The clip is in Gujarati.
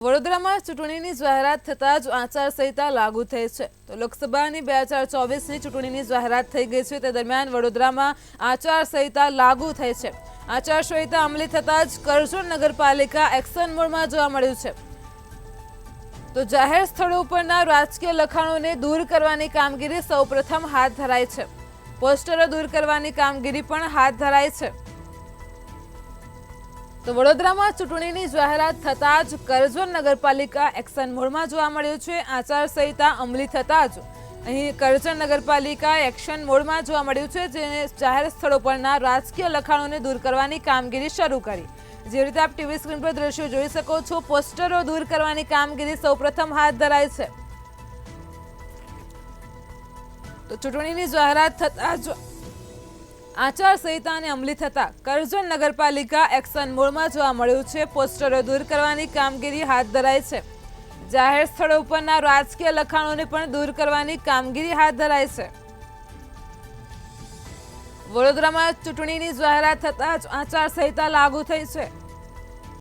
વડોદરામાં ચૂંટણીની જાહેરાત થતાં જ આચારસંહિતા લાગુ થઈ છે તો લોકસભાની 2024ની ચૂંટણીની જાહેરાત થઈ ગઈ છે તે દરમિયાન વડોદરામાં આચારસંહિતા લાગુ થઈ છે। આચારસંહિતા અમલી થતાં જ કરજણ નગરપાલિકા એક્શન મોડમાં જોવા મળ્યું છે તો જાહેર સ્થળો પરના રાજકીય લખાણોને દૂર કરવાની કામગીરી સૌપ્રથમ હાથ ધરાઈ છે। પોસ્ટરો દૂર કરવાની કામગીરી પણ હાથ ધરાઈ છે। તો વડોદરામાં ચૂંટણીની જાહેરાત થતાં જ કરજણ નગરપાલિકા એક્શન મોડમાં જોવા મળ્યું છે। આચારસંહિતા અમલી થતાં જ અહીં કરજણ નગરપાલિકા એક્શન મોડમાં જોવા મળ્યું છે, જેને જાહેર સ્થળો પરના રાજકીય લખાણોને દૂર કરવાની કામગીરી શરૂ કરી। જે રીતે આપ ટીવી સ્ક્રીન પર દ્રશ્યો જોઈ શકો છો, પોસ્ટરો દૂર કરવાની કામગીરી સૌપ્રથમ હાથ ધરાઈ છે। તો ચૂંટણીની જાહેરાત થતાં જ આચારસંહિતાને અમલી થતા કરજણ નગરપાલિકા એક્શન મોડમાં જોવા મળ્યું છે। પોસ્ટરો દૂર કરવાની કામગીરી હાથ ધરાઈ છે। જાહેર સ્થળો પરના રાજકીય લખાણોને પણ દૂર કરવાની કામગીરી હાથ ધરાઈ છે। વડોદરામાં ચૂંટણીની જાહેરાત થતાં જ આચારસંહિતા લાગુ થઈ છે।